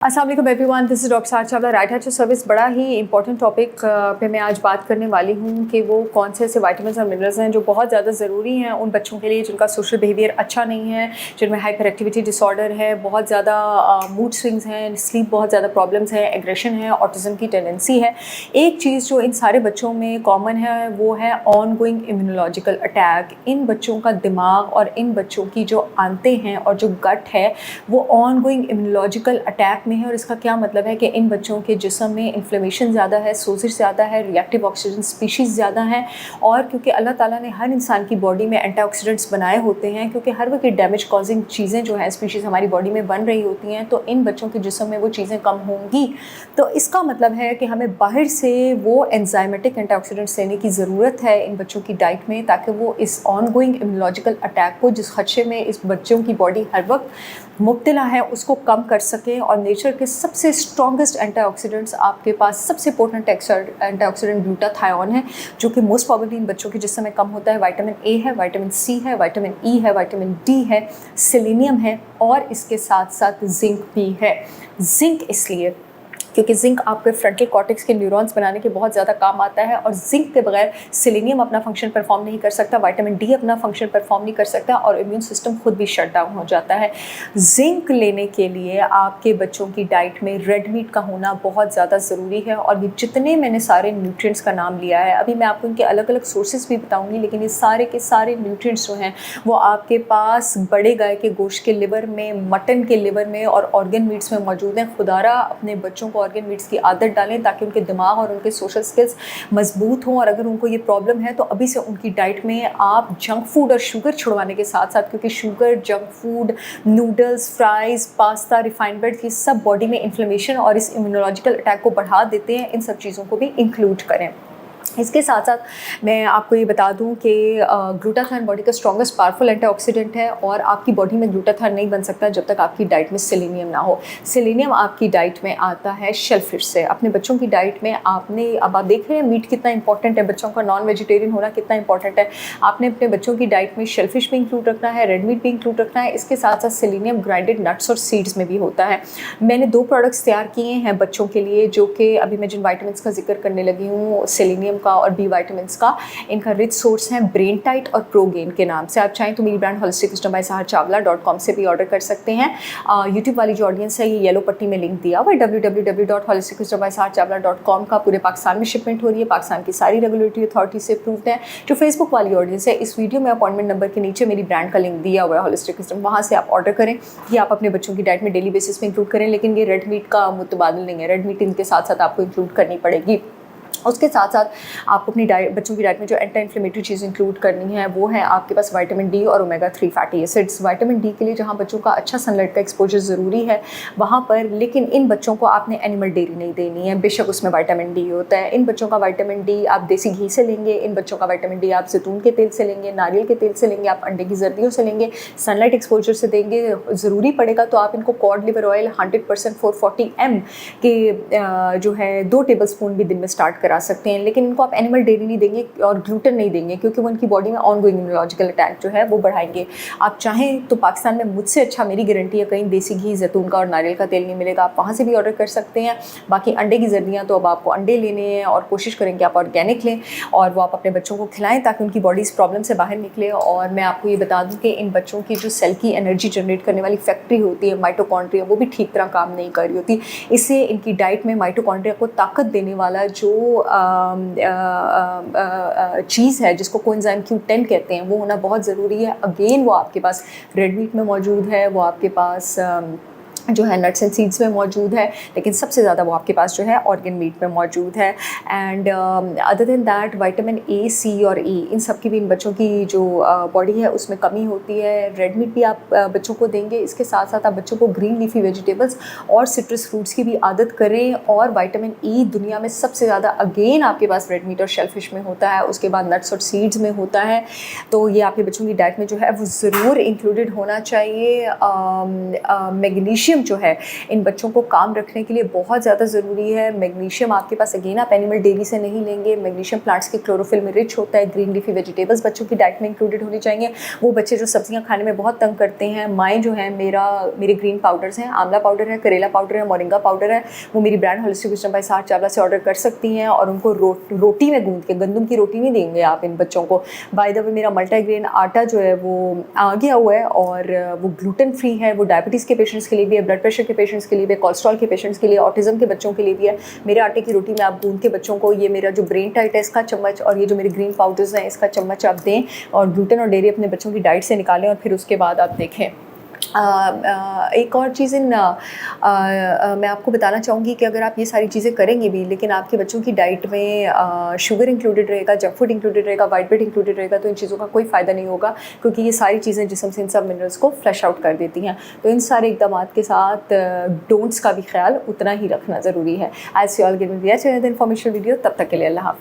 अस्सलाम वालेकुम everyone, this is doctor सार Chawla. Right hand to service बड़ा ही इंपॉर्टेंट टॉपिक पे मैं आज बात करने वाली हूँ कि वो कौन से ऐसे विटामिन्स और मिनरल्स हैं जो बहुत ज़्यादा ज़रूरी हैं उन बच्चों के लिए जिनका सोशल बिहेवियर अच्छा नहीं है, जिनमें हाइपर एक्टिविटी डिसऑर्डर है, बहुत ज़्यादा मूड स्विंग्स हैं, स्लीप बहुत ज़्यादा प्रॉब्लम्स हैं, एग्रेशन है, ऑटिज़म की टेंडेंसी है। एक चीज़ जो इन सारे बच्चों में कॉमन है वो है ऑन गोइंग इम्यूनोलॉजिकल अटैक। इन बच्चों का दिमाग और इन बच्चों की जो आंतें हैं और जो गट है वो ऑन गोइंग इम्यूनोलॉजिकल अटैक में है। और इसका क्या मतलब है कि इन बच्चों के जिस्म में इन्फ्लेमेशन ज़्यादा है, सोजिश ज़्यादा है, रिएक्टिव ऑक्सीजन स्पीशीज़ ज़्यादा है। और क्योंकि अल्लाह ताला ने हर इंसान की बॉडी में एंटीऑक्सीडेंट्स बनाए होते हैं, क्योंकि हर वक्त डैमेज कॉजिंग चीज़ें जो हैं स्पीशीज़ हमारी बॉडी में बन रही होती हैं, तो इन बच्चों के जिस्म में वो चीज़ें कम होंगी। तो इसका मतलब है कि हमें बाहर से वो एंजाइमेटिक एंटीऑक्सीडेंट्स लेने की ज़रूरत है इन बच्चों की डाइट में, ताकि वो इस ऑन गोइंग इम्यूनोलॉजिकल अटैक को, जिस खदशे में इस बच्चों की बॉडी हर वक्त मुब्तला है, उसको कम कर सकें। और नेचर के सबसे स्ट्रॉन्गेस्ट एंटीऑक्सीडेंट्स आपके पास सबसे पोटेंट एंटीऑक्सीडेंट ग्लूटाथायोन है, जो कि मोस्ट प्रोबेबली इन बच्चों के जिस्म में कम होता है। विटामिन ए है, विटामिन सी है, विटामिन ई है, विटामिन डी है, सेलेनियम है और इसके साथ साथ जिंक भी है। जिंक इसलिए क्योंकि जिंक आपके फ्रंटल कॉर्टेक्स के न्यूरॉन्स बनाने के बहुत ज़्यादा काम आता है, और जिंक के बगैर सेलेनियम अपना फंक्शन परफॉर्म नहीं कर सकता, विटामिन डी अपना फंक्शन परफॉर्म नहीं कर सकता और इम्यून सिस्टम खुद भी शट डाउन हो जाता है। जिंक लेने के लिए आपके बच्चों की डाइट में रेड मीट का होना बहुत ज़्यादा ज़रूरी है। और ये जितने मैंने सारे न्यूट्रिएंट्स का नाम लिया है, अभी मैं आपको इनके अलग अलग सोर्सेज भी बताऊँगी, लेकिन ये सारे के सारे न्यूट्रिएंट्स जो हैं वो आपके पास बड़े गाय के गोश्त के लिवर में, मटन के लिवर में और ऑर्गन मीट्स में मौजूद हैं। खुदारा अपने बच्चों को ऑर्गन मीट्स की आदत डालें ताकि उनके दिमाग और उनके सोशल स्किल्स मजबूत हों। और अगर उनको ये प्रॉब्लम है तो अभी से उनकी डाइट में आप जंक फूड और शुगर छुड़वाने के साथ साथ, क्योंकि sugar, junk food, noodles, fries, pasta, refined bread, ये सब बॉडी में इन्फ्लेमेशन और इस इम्यूनोलॉजिकल अटैक को बढ़ा देते हैं, इन सब चीज़ों को भी इंक्लूड करें। इसके साथ साथ मैं आपको ये बता दूं कि ग्लूटाथायोन बॉडी का स्ट्रॉन्गेस्ट पावरफुल एंटीऑक्सीडेंट है, और आपकी बॉडी में ग्लूटाथायोन नहीं बन सकता जब तक आपकी डाइट में सेलेनियम ना हो। सेलेनियम आपकी डाइट में आता है शेलफिश से। अपने बच्चों की डाइट में आपने, अब आप देख रहे हैं मीट कितना इंपॉर्टेंट है, बच्चों का नॉन वेजिटेरियन होना कितना इंपॉर्टेंट है। आपने अपने बच्चों की डाइट में शेलफिश भी इंक्लूड रखना है, रेड मीट भी इंक्लूड रखना है। इसके साथ साथ सेलेनियम ग्राइंडेड नट्स और सीड्स में भी होता है। मैंने 2 प्रोडक्ट्स तैयार किए हैं बच्चों के लिए, जो कि अभी मैं जिन वाइटामिन्स का जिक्र करने लगी हूँ, सेलेनियम का और बी विटामिन्स का, इनका रिच सोर्स है ब्रेन टाइट और प्रोगेन के नाम से। आप चाहें तो मेरी ब्रांड होलिस्टिक विजडम बाय सहर चावला.com से भी ऑर्डर कर सकते हैं। यूट्यूब वाली जो ऑडियंस है, ये येलो पट्टी में लिंक दिया हुआ है www.holisticwisdom.com का। पूरे पाकिस्तान में शिपमेंट हो रही है, पाकिस्तान की सारी रेगुलेटरी अथॉरिटी से अप्रूव्ड है। जो फेसबुक वाली ऑडियंस है, इस वीडियो में अपॉइंटमेंट नंबर के नीचे मेरी ब्रांड का लिंक दिया हुआ है होलिस्टिक विजडम, वहाँ से आप ऑर्डर करें। ये आप अपने बच्चों की डाइट में डेली बेसिस पे इंक्लूड करें, लेकिन ये रेड मीट का मुतबादिल नहीं है। रेड मीट इनके साथ साथ आपको इंक्लूड करनी पड़ेगी। उसके साथ साथ आपको अपनी डाइट, बच्चों की डाइट में जो एंटी इन्फ्लेमेटरी चीज़ इंक्लूड करनी है वो है आपके पास विटामिन डी और omega 3 fatty acids. Vitamin D के लिए जहाँ बच्चों का अच्छा सनलाइट का एक्सपोजर ज़रूरी है वहाँ पर, लेकिन इन बच्चों को आपने एनिमल डेयरी नहीं देनी है, बेशक उसमें विटामिन डी होता है। इन बच्चों का विटामिन डी आप देसी घी से लेंगे, इन बच्चों का विटामिन डी आप जैतून के तेल से लेंगे, नारियल के तेल से लेंगे, आप अंडे की जर्दियों से लेंगे, सनलाइट एक्सपोजर से देंगे। ज़रूरी पड़ेगा तो आप इनको कॉड लिवर ऑयल 100% 440 ml के जो है 2 टेबल स्पून भी दिन में स्टार्ट करा सकते हैं। लेकिन इनको आप एनिमल डेयरी नहीं देंगे और ग्लूटेन नहीं देंगे, क्योंकि वो उनकी बॉडी में ऑन गोइंग इम्यूनोलॉजिकल अटैक जो है वो बढ़ाएंगे। आप चाहें तो पाकिस्तान में मुझसे अच्छा, मेरी गारंटी है, कहीं देसी घी, जैतून का और नारियल का तेल नहीं मिलेगा, आप वहाँ से भी ऑर्डर कर सकते हैं। बाकी अंडे की जर्दियाँ तो अब आपको अंडे लेने हैं और कोशिश करें कि आप ऑर्गेनिक लें और वो आप अपने बच्चों को खिलाएं ताकि उनकी बॉडी इस प्रॉब्लम से बाहर निकले। और मैं आपको ये बता दूँ कि इन बच्चों की जो सेल की एनर्जी जनरेट करने वाली फैक्ट्री होती है, माइटोकॉन्ड्रिया, वो भी ठीक तरह काम नहीं कर रही होती। इससे इनकी डाइट में माइटोकॉन्ड्रिया को ताकत देने वाला जो चीज़ है, जिसको कोएंजाइम Q10 कहते हैं, वो होना बहुत ज़रूरी है। अगेन वो आपके पास रेड मीट में मौजूद है, वो आपके पास जो है नट्स एंड सीड्स में मौजूद है, लेकिन सबसे ज़्यादा वो आपके पास जो है ऑर्गन मीट में मौजूद है। And other than that vitamin A, C और ई, इन सब की भी इन बच्चों की जो बॉडी है उसमें कमी होती है। रेड मीट भी आप बच्चों को देंगे, इसके साथ साथ आप बच्चों को ग्रीन लीफी वेजिटेबल्स और सिट्रस फ्रूट्स की भी आदत करें। और विटामिन ई दुनिया में सबसे ज़्यादा अगेन आपके पास रेड मीट और शेलफिश में होता है, उसके बाद नट्स और सीड्स में होता है। तो ये आपके बच्चों की डाइट में जो है वो ज़रूर इंक्लूडेड होना चाहिए। मैग्नीशियम मैग्नीशियम जो है इन बच्चों को काम रखने के लिए बहुत ज़्यादा ज़रूरी है। मैग्नीशियम आपके पास अगेन आप एनिमल डेयरी से नहीं लेंगे, मैग्नीशियम प्लांट्स के क्लोरोफिल में रिच होता है। ग्रीन लीफी वेजिटेबल्स बच्चों की डाइट में इंक्लूडेड होनी चाहिए। वो बच्चे जो सब्जियां खाने में बहुत तंग करते हैं, माएँ जो हैं मेरे ग्रीन पाउडर्स हैं, आंवला पाउडर है, करेला पाउडर है, मोरिंगा पाउडर है, वो मेरी ब्रांड होलिस्टिक विजडम बाय साठ चावला से ऑर्डर कर सकती हैं और उनको रोटी में गूंद के, गंदम की रोटी नहीं देंगे आप इन बच्चों को। बाय द वे मेरा मल्टीग्रेन आटा जो है वो आ गया हुआ है और वो ग्लूटेन फ्री है। वो डायबिटीज़ के पेशेंट्स के लिए भी है, ब्लड प्रेशर के पेशेंट्स के लिए भी है, कोलेस्ट्रॉल के पेशेंट्स के लिए, ऑटिज्म के बच्चों के लिए भी है। मेरे आटे की रोटी में आप गूंद के बच्चों को, ये मेरा जो ब्रेन टाइट है इसका चम्मच और ये जो मेरे ग्रीन पाउडर्स हैं इसका चम्मच आप दें और ग्लूटेन और डेयरी अपने बच्चों की डाइट से निकालें और फिर उसके बाद आप देखें। एक और चीज़ मैं आपको बताना चाहूँगी कि अगर आप ये सारी चीज़ें करेंगे भी लेकिन आपके बच्चों की डाइट में शुगर इंक्लूडेड रहेगा, जंक फूड इंक्लूडेड रहेगा, वाइट ब्रेड इंक्लूडेड रहेगा, तो इन चीज़ों का कोई फ़ायदा नहीं होगा क्योंकि ये सारी चीज़ें जिस्म से इन सब मिनरल्स को फ्लश आउट कर देती हैं। तो इन सारे इकदाम के साथ डोंट्स का भी ख्याल उतना ही रखना ज़रूरी है। As you all give me the information video, तब तक के लिए अल्लाह हाफ़िज़।